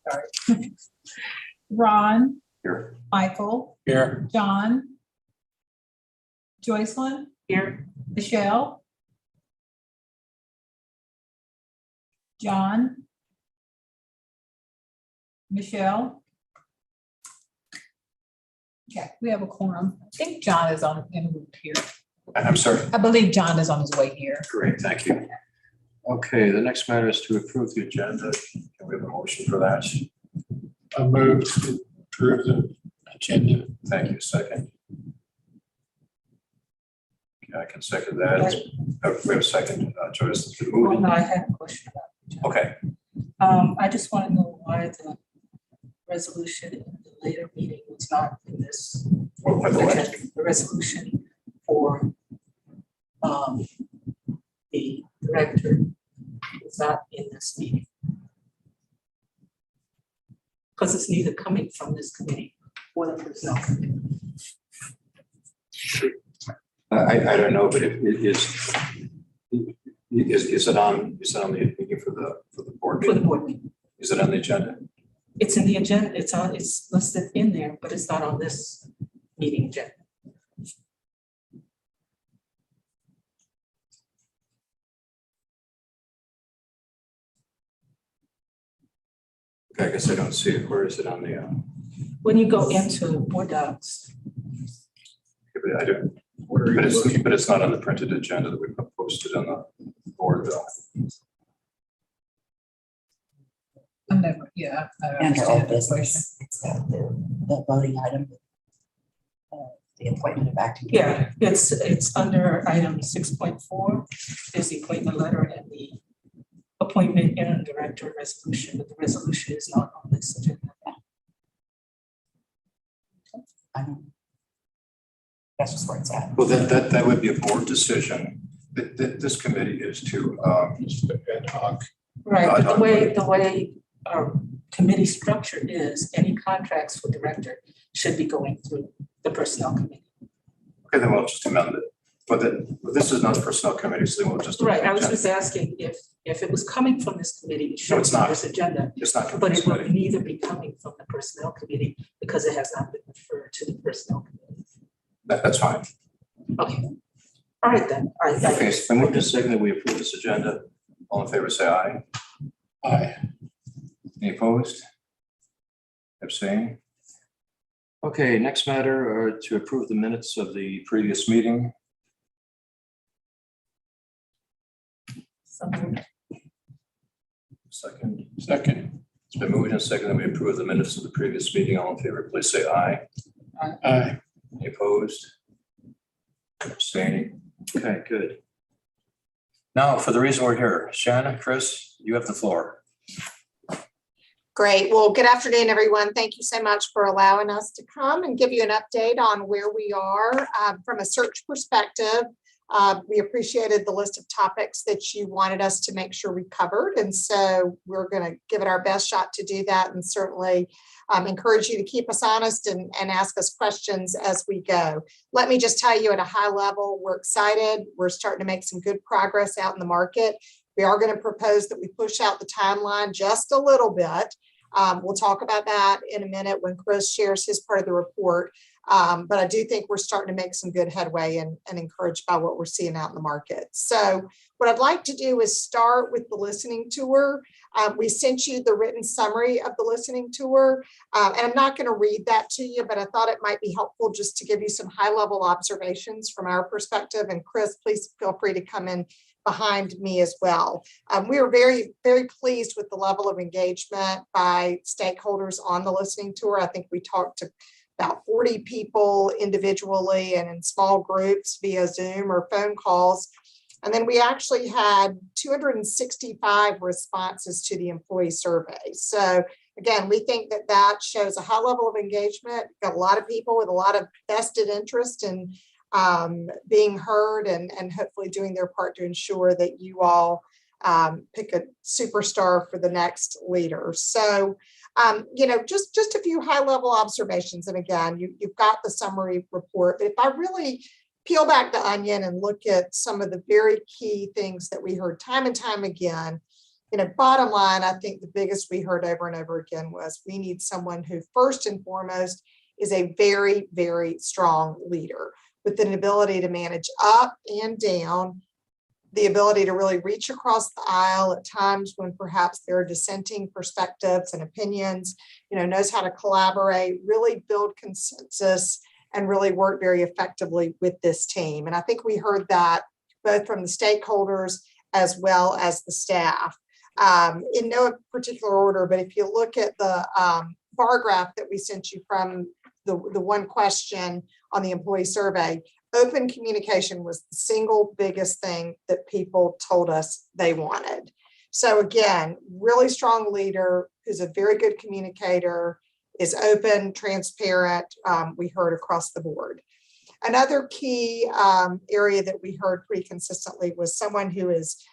sorry. Ron. Here. Michael. Here. John. Joycelyn. Here. Michelle. John. Michelle. Okay, we have a quorum. I think John is on en route here. I'm sorry. I believe John is on his way here. Great, thank you. Okay, the next matter is to approve the agenda. Can we have a motion for that? I move to approve the agenda. Thank you. Second. Okay, I can second that. We have a second. Joyce, it's been Well, moved. no, I had a question about it. Okay, I just want to know why the resolution in the later meeting was not in this. well, by the way, The resolution for the director is not in this meeting. Because it's neither coming from this committee or the personnel committee. I don't know, but it is it on the meeting for the board For the meeting? board meeting. Is it on the agenda? It's in the agenda, it's listed in there, but it's not on this meeting agenda. Okay, I guess I don't see it. Where is it on the? When you go into board docs, I don't. But it's not on the printed agenda that we posted on the board though. I'm never, yeah. I don't Under understand old that question. business, it's got the voting item, the appointment of acting. yeah, it's under item 6.4, is the appointment letter and the appointment interim director resolution, but the resolution is not on this agenda. I don't. That's just where it's at. Well, that would be a board decision. This committee is to, Ad hoc. Right, but the way our committee structure is, any contracts for director should be going through the personnel committee. okay, then we'll just amend it. But this is not the personnel committee, so then we'll just. Right, I was just asking if it was coming from this committee, it should it's be on not. this agenda. It's not from But this it would committee. neither be coming from the personnel committee because it has not been referred to the personnel committee. That's fine. Okay. All right then. All right. Okay, so move to second that we approve this agenda. All in favor, say aye. Aye. Any opposed? Abstain? Okay, next matter to approve the minutes of the previous meeting. Second. Second. It's been moved and seconded that we approve the minutes of the previous meeting. All in favor, please say aye. Aye. Any opposed? Abstaining? Okay, good. Now, for the reason we're here, Shannon, Chris, you have the floor. Great. Well, good afternoon, everyone. Thank you so much for allowing us to come and give you an update on where we are from a search perspective. We appreciated the list of topics that you wanted us to make sure we covered. And so we're going to give it our best shot to do that, and certainly encourage you to keep us honest and ask us questions as we go. Let me just tell you at a high level, we're excited. We're starting to make some good progress out in the market. We are going to propose that we push out the timeline just a little bit. We'll talk about that in a minute when Chris shares his part of the report. But I do think we're starting to make some good headway and encouraged by what we're seeing out in the market. So what I'd like to do is start with the listening tour. We sent you the written summary of the listening tour, and I'm not going to read that to you, but I thought it might be helpful just to give you some high-level observations from our perspective. And Chris, please feel free to come in behind me as well. We were very, very pleased with the level of engagement by stakeholders on the listening tour. I think we talked to about 40 people individually and in small groups via Zoom or phone calls. And then we actually had 265 responses to the employee survey. So again, we think that that shows a high level of engagement. Got a lot of people with a lot of vested interest in being heard and hopefully doing their part to ensure that you all pick a superstar for the next leader. So, just a few high level observations. And again, you've got the summary report, but if I really peel back the onion and look at some of the very key things that we heard time and time again, bottom line, I think the biggest we heard over and over again was we need someone who first and foremost is a very, very strong leader with an ability to manage up and down, the ability to really reach across the aisle at times when perhaps there are dissenting perspectives and opinions, knows how to collaborate, really build consensus, and really work very effectively with this team. And I think we heard that both from the stakeholders as well as the staff. In no particular order, but if you look at the bar graph that we sent you from the one question on the employee survey, open communication was the single biggest thing that people told us they wanted. So again, really strong leader who's a very good communicator, is open, transparent, we heard across the board. Another key area that we heard pretty consistently was someone who is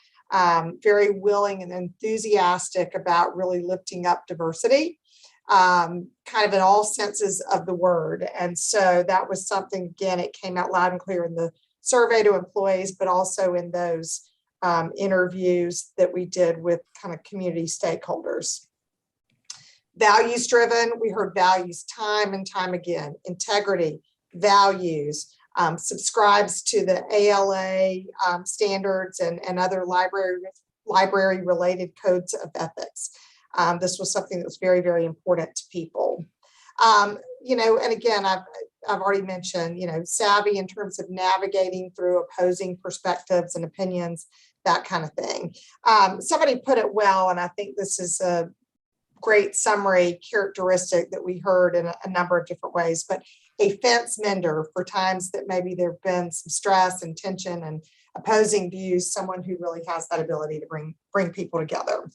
very willing and enthusiastic about really lifting up diversity, kind of in all senses of the word. And so that was something, again, it came out loud and clear in the survey to employees, but also in those interviews that we did with kind of community stakeholders. Values driven, we heard values time and time again, integrity, values, subscribes to the ALA standards and other library related codes of ethics. This was something that was very, very important to people. And again, I've already mentioned, savvy in terms of navigating through opposing perspectives and opinions, that kind of thing. Somebody put it well, and I think this is a great summary characteristic that we heard in a number of different ways, but a fence mender for times that maybe there have been some stress and tension and opposing views, someone who really has that ability to bring people together.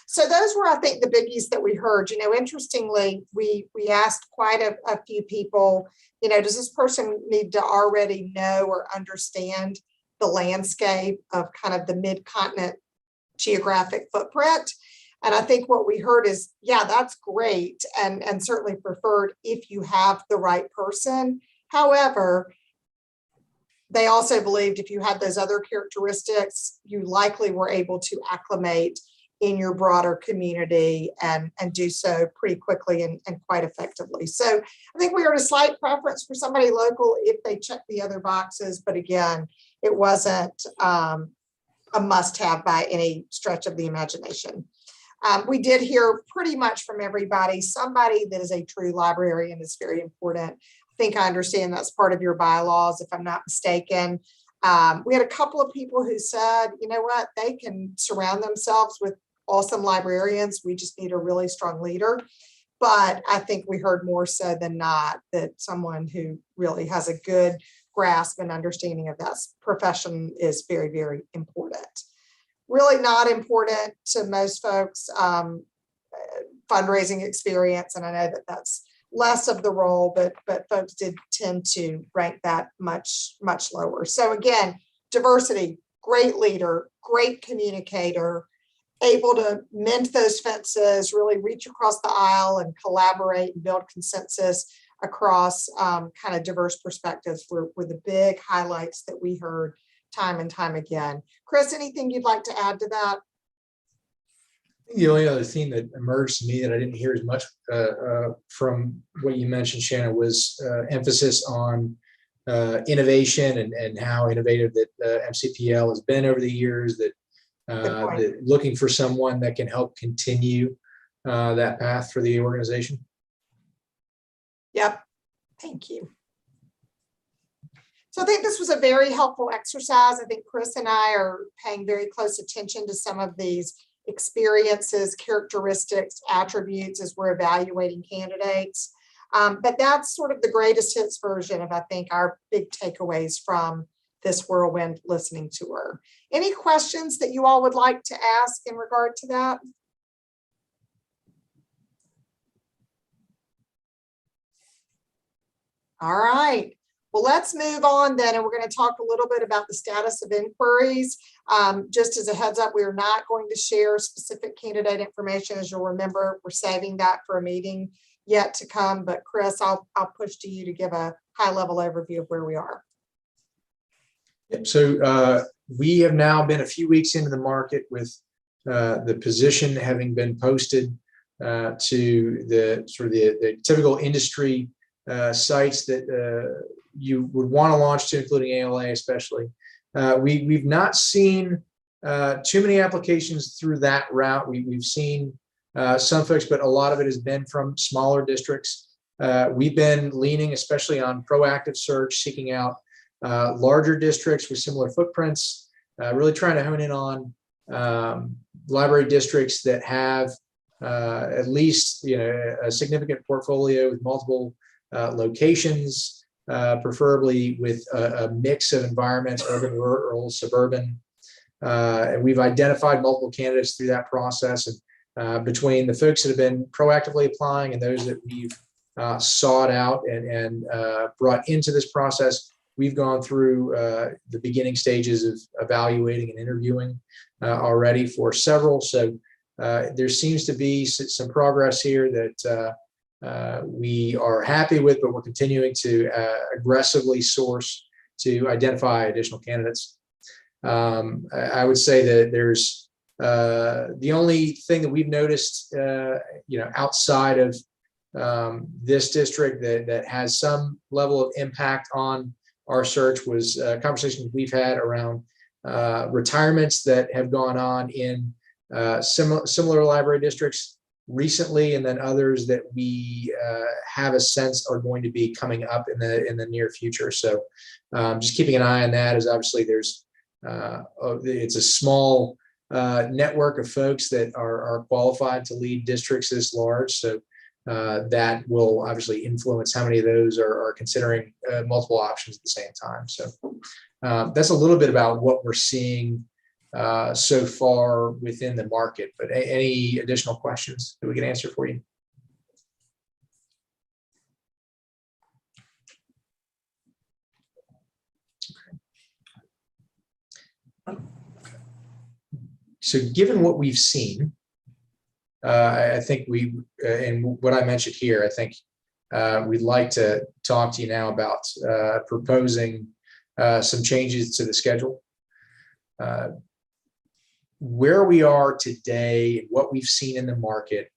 So those were, I think, the biggies that we heard. Interestingly, we asked quite a few people, does this person need to already know or understand the landscape of kind of the mid-continent geographic footprint? And I think what we heard is, yeah, that's great and certainly preferred if you have the right person. However, they also believed if you had those other characteristics, you likely were able to acclimate in your broader community and do so pretty quickly and quite effectively. So I think we heard a slight preference for somebody local if they check the other boxes. But again, it wasn't a must-have by any stretch of the imagination. We did hear pretty much from everybody, somebody that is a true librarian is very important. I think I understand that's part of your bylaws, if I'm not mistaken. We had a couple of people who said, you know what, they can surround themselves with awesome librarians. We just need a really strong leader. But I think we heard more so than not that someone who really has a good grasp and understanding of that profession is very, very important. Really not important to most folks, fundraising experience. And I know that that's less of the role, but folks did tend to rank that much, much lower. So again, diversity, great leader, great communicator, able to mend those fences, really reach across the aisle and collaborate and build consensus across kind of diverse perspectives were the big highlights that we heard time and time again. Chris, anything you'd like to add to that? The only other thing that emerged to me that I didn't hear as much from what you mentioned, Shannon, was emphasis on innovation and how innovative that MCPL has been over the years, that looking for someone that can help continue that path for the organization. Yep, thank you. So I think this was a very helpful exercise. I think Chris and I are paying very close attention to some of these experiences, characteristics, attributes as we're evaluating candidates. But that's sort of the greatest hits version of, I think, our big takeaways from this whirlwind listening tour. Any questions that you all would like to ask in regard to that? All right. Well, let's move on then, and we're going to talk a little bit about the status of inquiries. Just as a heads up, we are not going to share specific candidate information. As you'll remember, we're saving that for a meeting yet to come. But Chris, I'll push to you to give a high-level overview of where we are. Yep. So we have now been a few weeks into the market with the position having been posted to the sort of the typical industry sites that you would want to launch to, including ALA especially. We've not seen too many applications through that route. We've seen some folks, but a lot of it has been from smaller districts. We've been leaning especially on proactive search, seeking out larger districts with similar footprints, really trying to hone in on library districts that have at least a significant portfolio with multiple locations, preferably with a mix of environments, urban, rural, suburban. And we've identified multiple candidates through that process. And between the folks that have been proactively applying and those that we've sought out and brought into this process, we've gone through the beginning stages of evaluating and interviewing already for several. So there seems to be some progress here that we are happy with, but we're continuing to aggressively source to identify additional candidates. I would say that there's the only thing that we've noticed, outside of this district that has some level of impact on our search was conversations we've had around retirements that have gone on in similar library districts recently, and then others that we have a sense are going to be coming up in the near future. So just keeping an eye on that, as obviously there's it's a small network of folks that are qualified to lead districts this large. So that will obviously influence how many of those are considering multiple options at the same time. So that's a little bit about what we're seeing so far within the market. But any additional questions that we can answer for you? So given what we've seen, I think and what I mentioned here, I think we'd like to talk to you now about proposing some changes to the schedule. Where we are today, what we've seen in the market,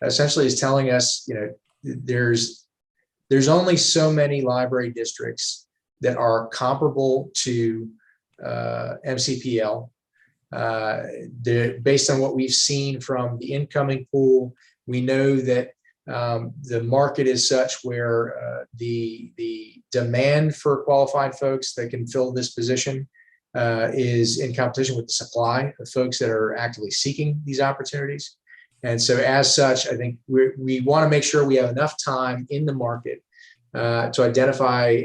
essentially is telling us, there's only so many library districts that are comparable to MCPL. Based on what we've seen from the incoming pool, we know that the market is such where the demand for qualified folks that can fill this position is in competition with the supply of folks that are actively seeking these opportunities. And so as such, I think we want to make sure we have enough time in the market to identify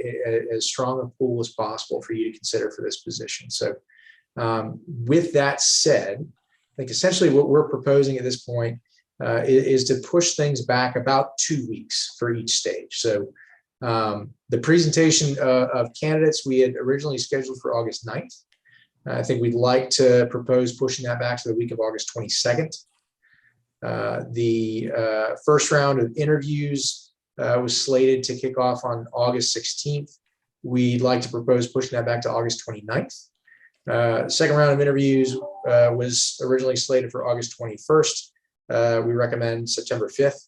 as strong a pool as possible for you to consider for this position. So with that said, I think essentially what we're proposing at this point is to push things back about 2 weeks for each stage. So the presentation of candidates we had originally scheduled for August 9th. I think we'd like to propose pushing that back to the week of August 22nd. The first round of interviews was slated to kick off on August 16th. We'd like to propose pushing that back to August 29th. Second round of interviews was originally slated for August 21st. We recommend September 5th.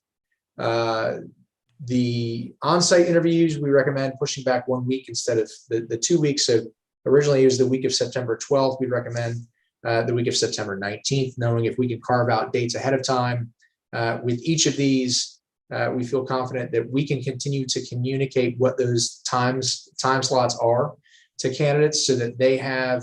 The on-site interviews, we recommend pushing back 1 week instead of the 2 weeks. So originally it was the week of September 12th. We'd recommend the week of September 19th, knowing if we can carve out dates ahead of time. With each of these, we feel confident that we can continue to communicate what those time slots are to candidates so that they have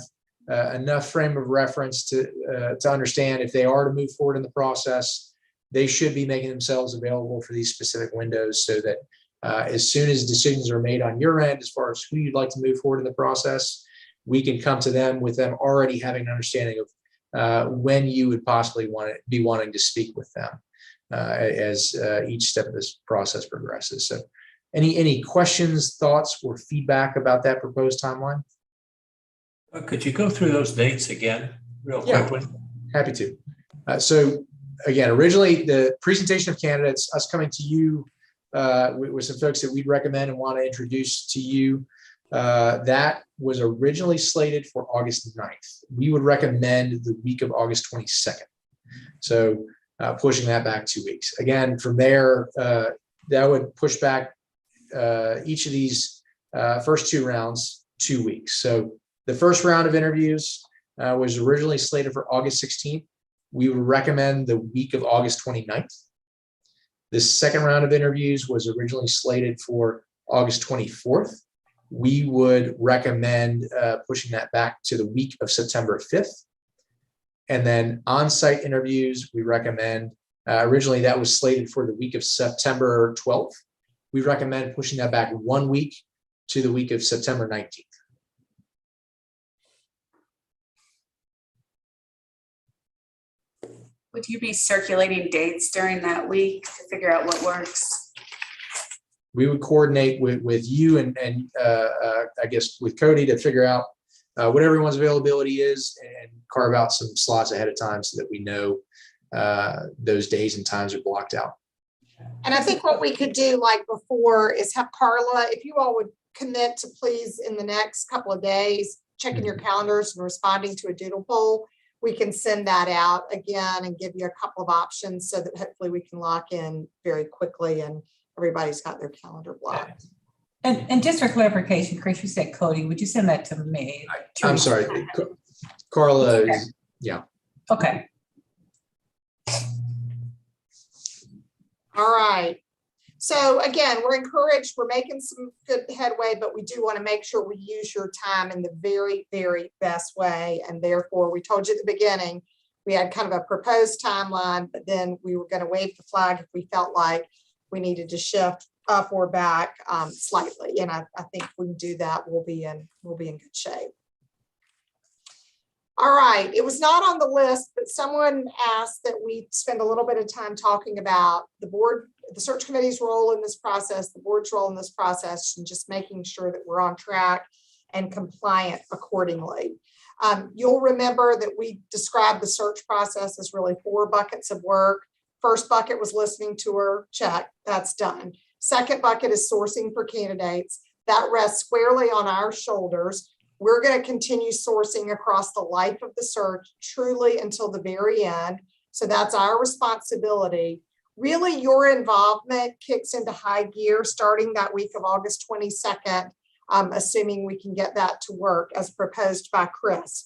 enough frame of reference to understand if they are to move forward in the process, they should be making themselves available for these specific windows so that as soon as decisions are made on your end, as far as who you'd like to move forward in the process, we can come to them with them already having an understanding of when you would possibly be wanting to speak with them as each step of this process progresses. So any questions, thoughts, or feedback about that proposed timeline? Could you go through those dates again real Yeah. quickly? Happy to. So again, originally the presentation of candidates, us coming to you with some folks that we'd recommend and want to introduce to you, that was originally slated for August 9th. We would recommend the week of August 22nd. So pushing that back 2 weeks. Again, from there, that would push back each of these first 2 rounds 2 weeks. So the first round of interviews was originally slated for August 16th. We would recommend the week of August 29th. The second round of interviews was originally slated for August 24th. We would recommend pushing that back to the week of September 5th. And then on-site interviews, we recommend, originally that was slated for the week of September 12th. We recommend pushing that back 1 week to the week of September 19th. Would you be circulating dates during that week to figure out what works? We would coordinate with you and I guess with Cody to figure out what everyone's availability is and carve out some slots ahead of time so that we know those days and times are blocked out. And I think what we could do like before is have Carla, if you all would commit to please in the next couple of days, checking your calendars and responding to a doodle poll, we can send that out again and give you a couple of options so that hopefully we can lock in very quickly and everybody's got their calendar blocked. And just for clarification, Chris, you said Cody, would you send that to me? I'm sorry, Carla. Okay. Yeah. Okay. All right. So again, we're encouraged, we're making some good headway, but we do want to make sure we use your time in the very, very best way. And therefore, we told you at the beginning, we had kind of a proposed timeline, but then we were going to wave the flag if we felt like we needed to shift up or back slightly. And I think if we can do that, we'll be in good shape. All right, it was not on the list, but someone asked that we spend a little bit of time talking about the board, the search committee's role in this process, the board's role in this process, and just making sure that we're on track and compliant accordingly. You'll remember that we described the search process as really 4 buckets of work. First bucket was listening to her, check, that's done. Second bucket is sourcing for candidates. That rests squarely on our shoulders. We're going to continue sourcing across the life of the search truly until the very end. So that's our responsibility. Really, your involvement kicks into high gear starting that week of August 22nd, assuming we can get that to work as proposed by Chris.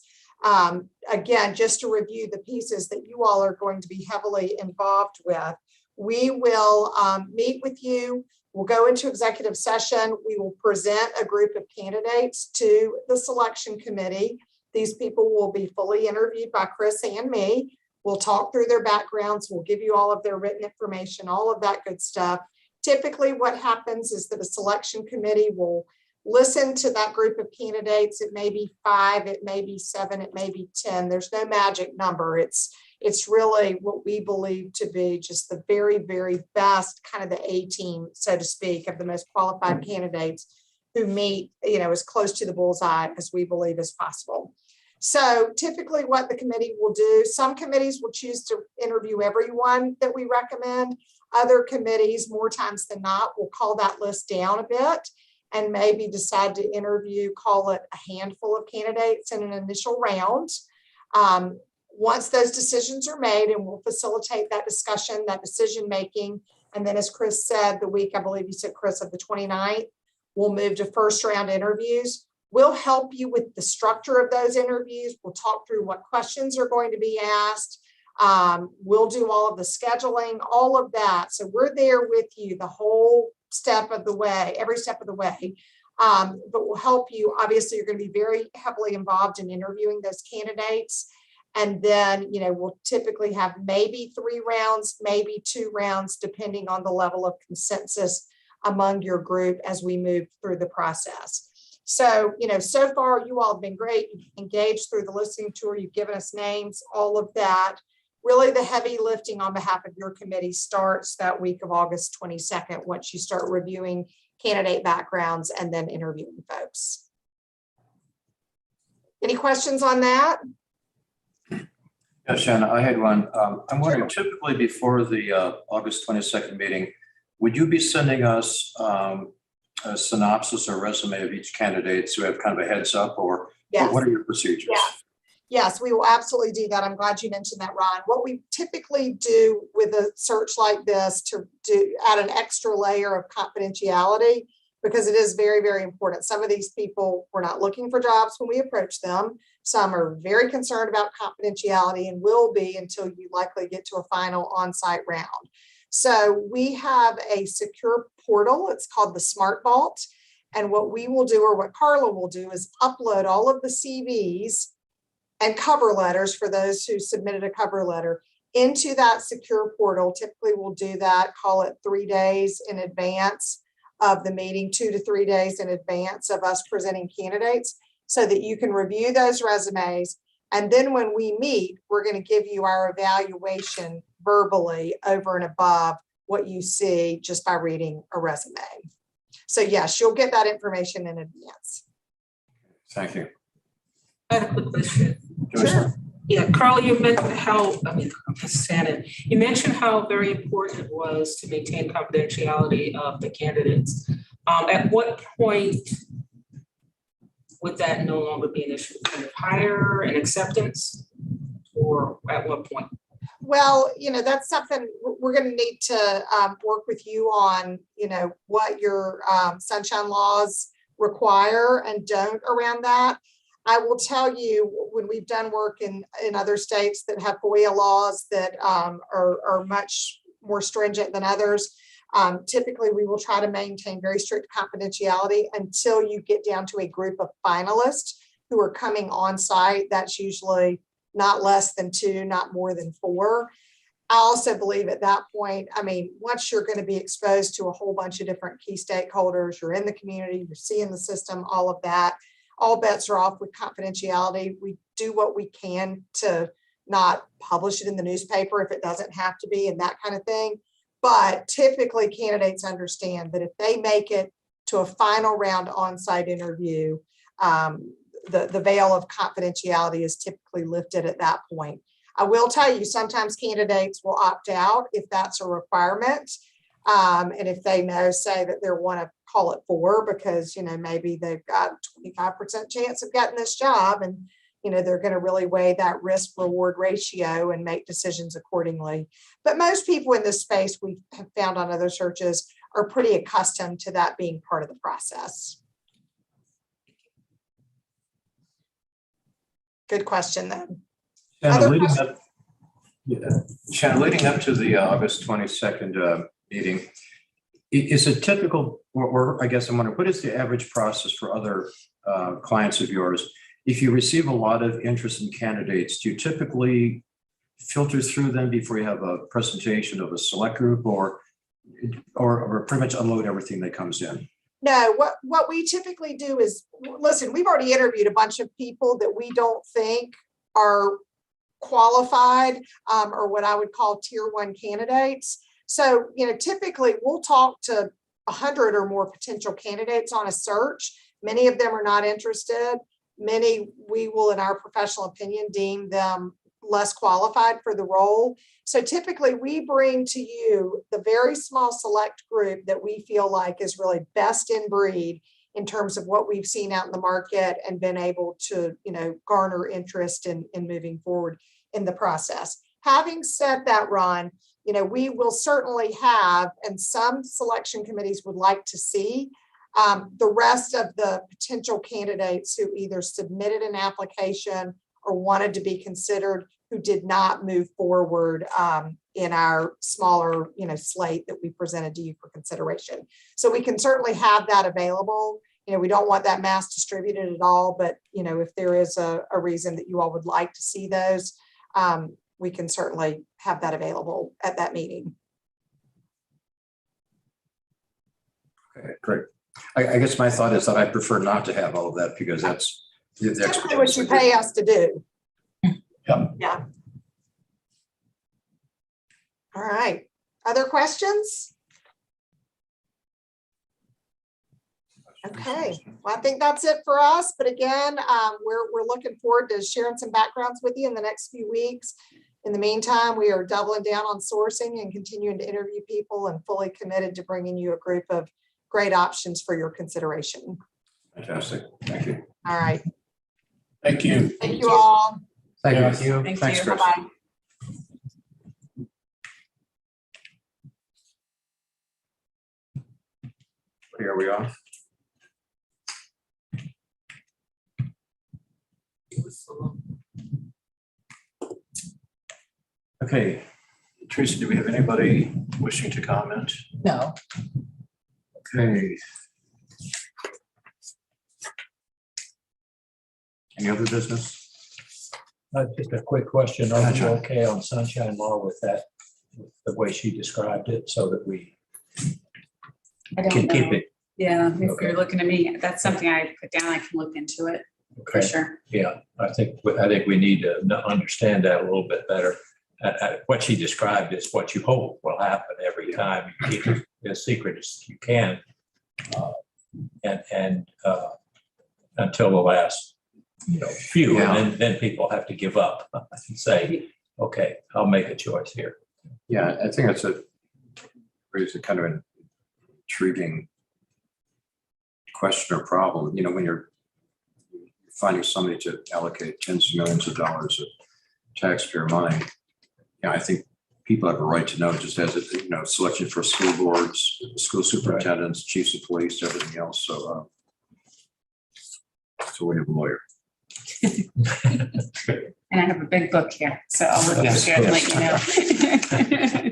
Again, just to review the pieces that you all are going to be heavily involved with, we will meet with you. We'll go into executive session. We will present a group of candidates to the selection committee. These people will be fully interviewed by Chris and me. We'll talk through their backgrounds. We'll give you all of their written information, all of that good stuff. Typically what happens is that a selection committee will listen to that group of candidates. It may be 5, it may be 7, it may be 10. There's no magic number. It's really what we believe to be just the very, very best kind of the A team, so to speak, of the most qualified candidates who meet, as close to the bullseye as we believe is possible. So typically what the committee will do, some committees will choose to interview everyone that we recommend. Other committees, more times than not, will call that list down a bit and maybe decide to interview, call it a handful of candidates in an initial round. Once those decisions are made, and we'll facilitate that discussion, that decision making. And then as Chris said, the week, I believe you said, Chris, of the 29th, we'll move to first round interviews. We'll help you with the structure of those interviews. We'll talk through what questions are going to be asked. We'll do all of the scheduling, all of that. So we're there with you the whole step of the way, every step of the way. But we'll help you. Obviously, you're going to be very heavily involved in interviewing those candidates. And then, we'll typically have maybe 3 rounds, maybe 2 rounds, depending on the level of consensus among your group as we move through the process. So, so far you all have been great. You've engaged through the listening tour. You've given us names, all of that. Really the heavy lifting on behalf of your committee starts that week of August 22nd, once you start reviewing candidate backgrounds and then interviewing folks. Any questions on that? Yes, Shanna, I had one. I'm wondering, typically before the August 22nd meeting, would you be sending us a synopsis or resume of each candidate so we have kind of a heads up, or Yes. what are your procedures? Yeah. Yes, we will absolutely do that. I'm glad you mentioned that, Ron. What we typically do with a search like this to add an extra layer of confidentiality, because it is very, very important. Some of these people were not looking for jobs when we approached them. Some are very concerned about confidentiality and will be until you likely get to a final on-site round. So we have a secure portal. It's called the Smart Vault. And what we will do, or what Carla will do, is upload all of the CVs and cover letters for those who submitted a cover letter into that secure portal. Typically we'll do that, call it 3 days in advance of the meeting, 2 to 3 days in advance of us presenting candidates, so that you can review those resumes. And then when we meet, we're going to give you our evaluation verbally over and above what you see just by reading a resume. So yes, you'll get that information in advance. Thank you. I had a quick question. Joyce? Sure. Yeah, Carla, you mentioned how, Shannon, you mentioned how very important it was to maintain confidentiality of the candidates. At what point would that no longer be an issue? Kind of hire and acceptance, or at what point? Well, that's something we're going to need to work with you on, what your sunshine laws require and don't around that. I will tell you, when we've done work in other states that have FOIA laws that are much more stringent than others, typically we will try to maintain very strict confidentiality until you get down to a group of finalists who are coming on site. That's usually not less than 2, not more than 4. I also believe at that point, once you're going to be exposed to a whole bunch of different key stakeholders, you're in the community, you're seeing the system, all of that, all bets are off with confidentiality. We do what we can to not publish it in the newspaper if it doesn't have to be, and that kind of thing. But typically candidates understand that if they make it to a final round on-site interview, the veil of confidentiality is typically lifted at that point. I will tell you, sometimes candidates will opt out if that's a requirement. And if they know, say that they want to call it 4 because, maybe they've got a 25% chance of getting this job, and, they're going to really weigh that risk reward ratio and make decisions accordingly. But most people in this space, we have found on other searches, are pretty accustomed to that being part of the process. Good question, then. Shannon, leading up to the August 22nd meeting, is it typical, or I guess I'm wondering, what is the average process for other clients of yours? If you receive a lot of interest in candidates, do you typically filter through them before you have a presentation of a select group, or pretty much unload everything that comes in? No, what we typically do is, listen, we've already interviewed a bunch of people that we don't think are qualified or what I would call tier 1 candidates. So, typically we'll talk to 100 or more potential candidates on a search. Many of them are not interested. Many we will, in our professional opinion, deem them less qualified for the role. So typically we bring to you the very small select group that we feel like is really best in breed in terms of what we've seen out in the market and been able to, garner interest in moving forward in the process. Having said that, Ron, we will certainly have, and some selection committees would like to see, the rest of the potential candidates who either submitted an application or wanted to be considered who did not move forward in our smaller, slate that we presented to you for consideration. So we can certainly have that available. We don't want that mass distributed at all, but, if there is a reason that you all would like to see those, we can certainly have that available at that meeting. Okay, great. I guess my thought is that I prefer not to have all of that, because that's Typically what you pay us to do. Yeah. Yeah. All right. Other questions? Okay, well, I think that's it for us. But again, we're looking forward to sharing some backgrounds with you in the next few weeks. In the meantime, we are doubling down on sourcing and continuing to interview people, and fully committed to bringing you a group of great options for your consideration. Fantastic. Thank you. All right. Thank you. Thank you all. Thank you. Thank Thanks, you. Chris. Bye-bye. Here we are. Okay, Teresa, do we have anybody wishing to comment? No, Okay. Any other business? Just a quick question. Are you Gotcha. okay on sunshine law with that, with the way she described it, so that we I can don't keep know. it? Yeah, if Okay. you're looking at me, that's something I put down. I can look into it for Okay. sure. Yeah, I think we need to understand that a little bit better. What she described is what you hope will happen every time. You keep it as secret as you can. And until the last, few, Yeah. and then people have to give up and say, okay, I'll make a choice here. Yeah, I think it's raises a kind of an intriguing question or problem, when you're finding somebody to allocate tens of millions of dollars of taxpayer money. I think people have a right to know, just as a, selection for school boards, school superintendents, chiefs of police, everything else. So we have a lawyer. And I have a big book here, so I'll look into it and let you know.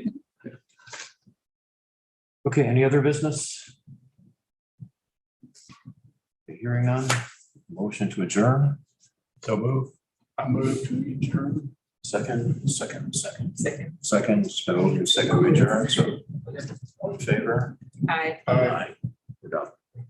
Okay, any other business? Hearing none, motion to adjourn. So move. I move to adjourn. Second, it's been moved and second to adjourn, so all in favor? Aye. Aye.